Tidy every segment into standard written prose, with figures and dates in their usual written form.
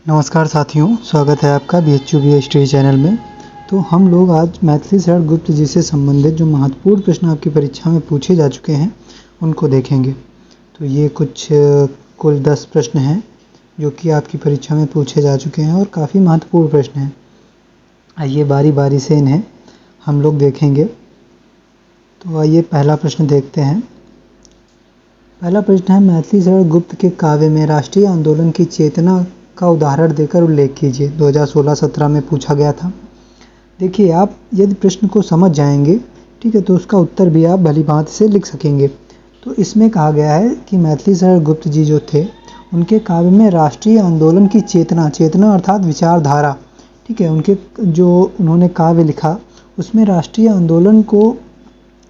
नमस्कार साथियों, स्वागत है आपका BHU हिस्ट्री चैनल में। तो हम लोग आज मैथिली शरण गुप्त जी से संबंधित जो महत्वपूर्ण प्रश्न आपकी परीक्षा में पूछे जा चुके हैं उनको देखेंगे। तो ये कुछ कुल 10 प्रश्न हैं जो कि आपकी परीक्षा में पूछे जा चुके हैं और काफ़ी महत्वपूर्ण प्रश्न हैं। आइए बारी बारी से इन्हें हम लोग देखेंगे। तो आइए पहला प्रश्न देखते हैं। पहला प्रश्न है, मैथिली शरण गुप्त के काव्य में राष्ट्रीय आंदोलन की चेतना का उदाहरण देकर उल्लेख कीजिए। 2016-17 में पूछा गया था। देखिए, आप यदि प्रश्न को समझ जाएंगे, ठीक है, तो उसका उत्तर भी आप भली भांति से लिख सकेंगे। तो इसमें कहा गया है कि मैथिली शरण गुप्त जी जो थे, उनके काव्य में राष्ट्रीय आंदोलन की चेतना अर्थात विचारधारा, ठीक है, उनके जो उन्होंने काव्य लिखा उसमें राष्ट्रीय आंदोलन को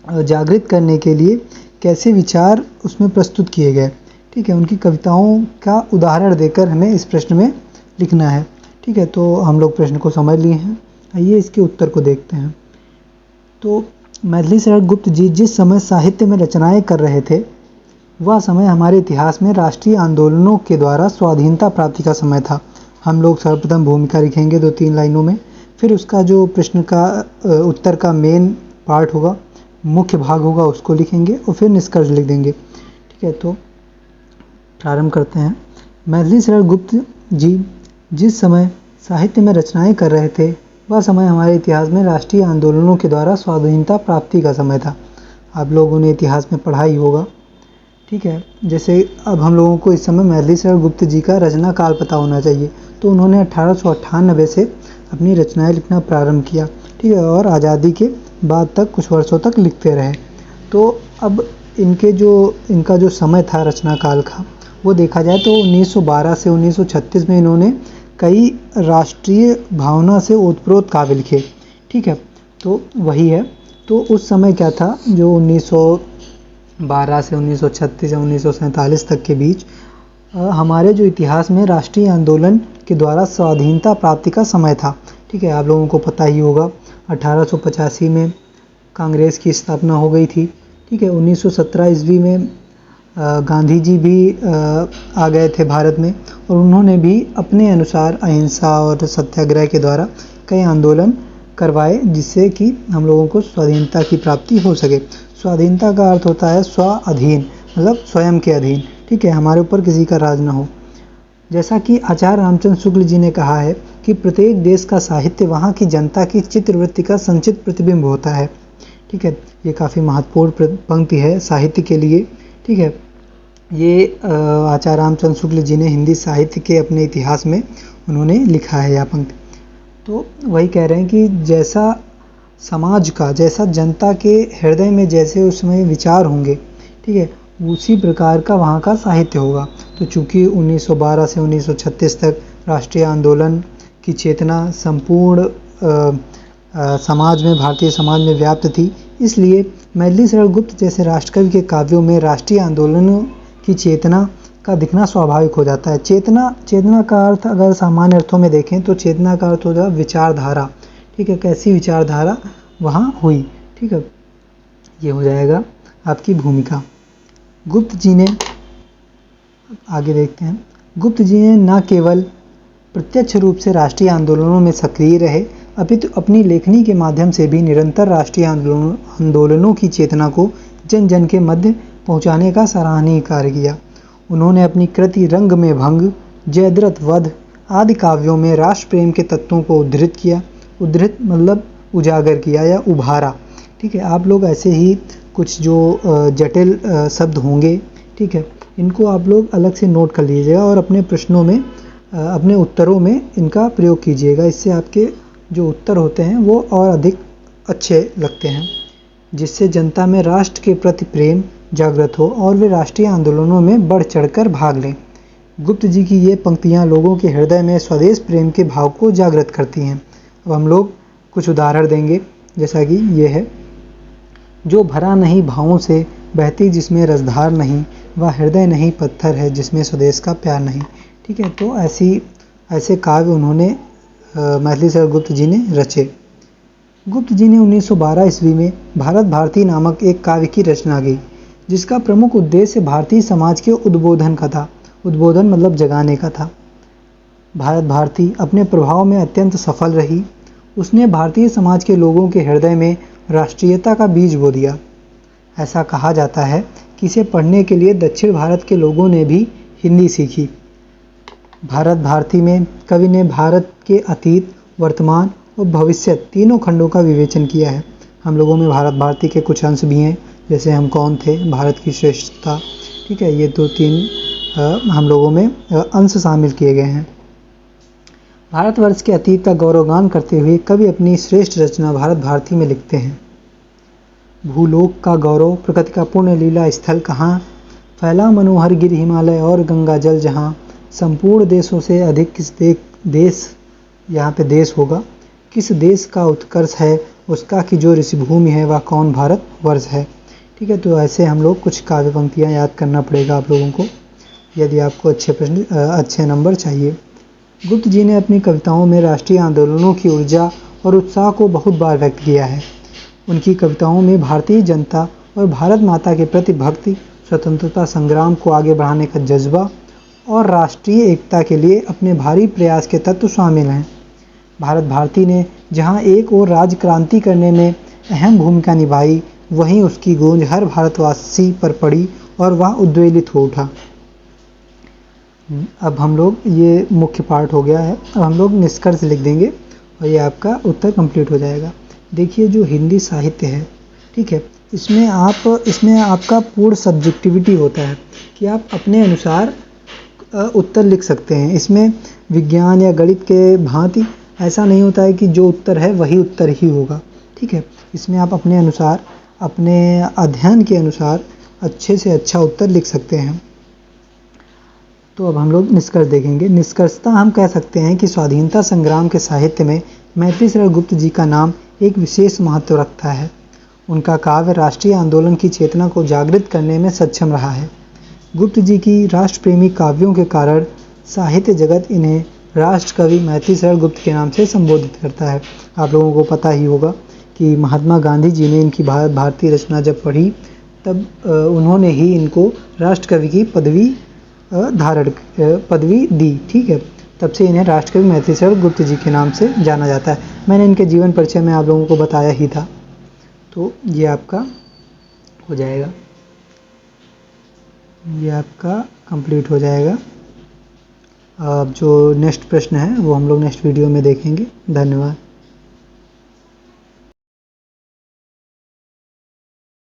जागृत करने के लिए कैसे विचार उसमें प्रस्तुत किए गए, ठीक है, उनकी कविताओं का उदाहरण देकर हमें इस प्रश्न में लिखना है। ठीक है, तो हम लोग प्रश्न को समझ लिए हैं। आइए इसके उत्तर को देखते हैं। तो मैथिली शरण गुप्त जी जिस समय साहित्य में रचनाएं कर रहे थे, वह समय हमारे इतिहास में राष्ट्रीय आंदोलनों के द्वारा स्वाधीनता प्राप्ति का समय था। हम लोग सर्वप्रथम भूमिका लिखेंगे 2-3 लाइनों में, फिर उसका जो प्रश्न का उत्तर का मेन पार्ट होगा, मुख्य भाग होगा, उसको लिखेंगे और फिर निष्कर्ष लिख देंगे। ठीक है, तो प्रारंभ करते हैं। मैथिली शरण गुप्त जी जिस समय साहित्य में रचनाएं कर रहे थे, वह समय हमारे इतिहास में राष्ट्रीय आंदोलनों के द्वारा स्वाधीनता प्राप्ति का समय था। आप लोगों ने इतिहास में पढ़ा ही होगा। ठीक है, जैसे अब हम लोगों को इस समय मैथिली शरण गुप्त जी का रचना काल पता होना चाहिए। तो उन्होंने 1898 से अपनी रचनाएं लिखना प्रारंभ किया, ठीक है, और आज़ादी के बाद तक कुछ वर्षों तक लिखते रहे। तो अब इनका जो समय था रचना काल का, वो देखा जाए तो 1912 से 1936 में इन्होंने कई राष्ट्रीय भावना से ओतप्रोत काव्य लिखे। ठीक है, तो वही है। तो उस समय क्या था, जो 1912 से 1936 या 1947 तक के बीच हमारे जो इतिहास में राष्ट्रीय आंदोलन के द्वारा स्वाधीनता प्राप्ति का समय था। ठीक है, आप लोगों को पता ही होगा 1885 में कांग्रेस की स्थापना हो गई थी। ठीक है, 1917 ईस्वी में गांधी जी भी आ गए थे भारत में और उन्होंने भी अपने अनुसार अहिंसा और सत्याग्रह के द्वारा कई आंदोलन करवाए, जिससे कि हम लोगों को स्वाधीनता की प्राप्ति हो सके। स्वाधीनता का अर्थ होता है स्व अधीन, मतलब स्वयं के अधीन। ठीक है, हमारे ऊपर किसी का राज ना हो। जैसा कि आचार्य रामचंद्र शुक्ल जी ने कहा है कि प्रत्येक देश का साहित्य वहाँ की जनता की चित्रवृत्ति का संचित प्रतिबिंब होता है। ठीक है, ये काफ़ी महत्वपूर्ण पंक्ति है साहित्य के लिए। ठीक है, ये आचार्य रामचंद्र शुक्ल जी ने हिंदी साहित्य के अपने इतिहास में उन्होंने लिखा है यह पंक्ति। तो वही कह रहे हैं कि जैसा समाज का, जैसा जनता के हृदय में जैसे उसमें विचार होंगे, ठीक है, उसी प्रकार का वहाँ का साहित्य होगा। तो चूँकि 1912 से 1936 तक राष्ट्रीय आंदोलन की चेतना संपूर्ण समाज में, भारतीय समाज में व्याप्त थी, इसलिए मैथिली शरण गुप्त जैसे राष्ट्रकवि के काव्यों में राष्ट्रीय आंदोलनों की चेतना का दिखना स्वाभाविक हो जाता है। चेतना का अर्थ अगर सामान्य अर्थों में देखें तो चेतना का अर्थ हो जाए विचारधारा। ठीक है, कैसी विचारधारा वहाँ हुई। ठीक है, ये हो जाएगा आपकी भूमिका। गुप्त जी ने, आगे देखते हैं, गुप्त जी ने न केवल प्रत्यक्ष रूप से राष्ट्रीय आंदोलनों में सक्रिय रहे, अपितु अपनी लेखनी के माध्यम से भी निरंतर राष्ट्रीय आंदोलनों की चेतना को जन जन के मध्य पहुंचाने का सराहनीय कार्य किया। उन्होंने अपनी कृति रंग में भंग, जयद्रथ वध आदि काव्यों में राष्ट्र प्रेम के तत्वों को उद्धृत किया। उद्धृत मतलब उजागर किया या उभारा। ठीक है, आप लोग ऐसे ही कुछ जो जटिल शब्द होंगे, ठीक है, इनको आप लोग अलग से नोट कर लीजिएगा और अपने प्रश्नों में, अपने उत्तरों में इनका प्रयोग कीजिएगा। इससे आपके जो उत्तर होते हैं वो और अधिक अच्छे लगते हैं, जिससे जनता में राष्ट्र के प्रति प्रेम जागृत हो और वे राष्ट्रीय आंदोलनों में बढ़ चढ़कर भाग लें। गुप्त जी की ये पंक्तियाँ लोगों के हृदय में स्वदेश प्रेम के भाव को जागृत करती हैं। अब हम लोग कुछ उदाहरण देंगे, जैसा कि ये है, जो भरा नहीं भावों से, बहती जिसमें रसधार नहीं, वह हृदय नहीं पत्थर है जिसमें स्वदेश का प्यार नहीं। ठीक है, तो ऐसे काव्य उन्होंने मैथिली शरण गुप्त जी ने रचे। गुप्त जी ने 1912 ईस्वी में भारत भारती नामक एक काव्य की रचना की, जिसका प्रमुख उद्देश्य भारतीय समाज के उद्बोधन का था। उद्बोधन मतलब जगाने का था। भारत भारती अपने प्रभाव में अत्यंत सफल रही। उसने भारतीय समाज के लोगों के हृदय में राष्ट्रीयता का बीज बो दिया। ऐसा कहा जाता है कि इसे पढ़ने के लिए दक्षिण भारत के लोगों ने भी हिंदी सीखी। भारत भारती में कवि ने भारत के अतीत, वर्तमान और भविष्य तीनों खंडों का विवेचन किया है। हम लोगों में भारत भारती के कुछ अंश भी हैं, जैसे हम कौन थे, भारत की श्रेष्ठता, ठीक है, ये 2-3 हम लोगों में अंश शामिल किए गए हैं। भारतवर्ष के अतीत का गौरवगान करते हुए कवि अपनी श्रेष्ठ रचना भारत भारती में लिखते हैं। भूलोक का गौरव, प्रकृति का पूर्ण लीला स्थल कहाँ, फैला मनोहर गिर हिमालय और गंगा जल जहाँ, संपूर्ण देशों से अधिक किस देश, यहाँ पे देश होगा, किस देश का उत्कर्ष है उसका कि जो ऋषि भूमि है वह कौन भारत वर्ष है। ठीक है, तो ऐसे हम लोग कुछ काव्य पंक्तियाँ याद करना पड़ेगा आप लोगों को, यदि आपको अच्छे नंबर चाहिए। गुप्त जी ने अपनी कविताओं में राष्ट्रीय आंदोलनों की ऊर्जा और उत्साह को बहुत बार व्यक्त किया है। उनकी कविताओं में भारतीय जनता और भारत माता के प्रति भक्ति, स्वतंत्रता संग्राम को आगे बढ़ाने का जज्बा और राष्ट्रीय एकता के लिए अपने भारी प्रयास के तत्व शामिल हैं। भारत भारती ने जहां एक और राज्य क्रांति करने में अहम भूमिका निभाई, वहीं उसकी गूंज हर भारतवासी पर पड़ी और वह उद्वेलित हो उठा। अब हम लोग, ये मुख्य पार्ट हो गया है, अब हम लोग निष्कर्ष लिख देंगे और ये आपका उत्तर कंप्लीट हो जाएगा। देखिए, जो हिंदी साहित्य है, ठीक है, इसमें आपका पूर्ण सब्जेक्टिविटी होता है कि आप अपने अनुसार उत्तर लिख सकते हैं। इसमें विज्ञान या गणित के भांति ऐसा नहीं होता है कि जो उत्तर है वही उत्तर ही होगा। ठीक है, इसमें आप अपने अनुसार, अपने अध्ययन के अनुसार अच्छे से अच्छा उत्तर लिख सकते हैं। तो अब हम लोग निष्कर्ष देखेंगे। निष्कर्षतः हम कह सकते हैं कि स्वाधीनता संग्राम के साहित्य में मैथिली शरण गुप्त जी का नाम एक विशेष महत्व रखता है। उनका काव्य राष्ट्रीय आंदोलन की चेतना को जागृत करने में सक्षम रहा है। गुप्त जी की राष्ट्रप्रेमी काव्यों के कारण साहित्य जगत इन्हें राष्ट्र कवि मैथिली शरण गुप्त के नाम से संबोधित करता है। आप लोगों को पता ही होगा कि महात्मा गांधी जी ने इनकी भारत भारती रचना जब पढ़ी, तब उन्होंने ही इनको राष्ट्र कवि की पदवी दी। ठीक है, तब से इन्हें राष्ट्रकवि मैथिली शरण गुप्त जी के नाम से जाना जाता है। मैंने इनके जीवन परिचय में आप लोगों को बताया ही था, तो ये आपका हो जाएगा, ये आपका कंप्लीट हो जाएगा। अब जो नेक्स्ट प्रश्न है वो हम लोग नेक्स्ट वीडियो में देखेंगे। धन्यवाद।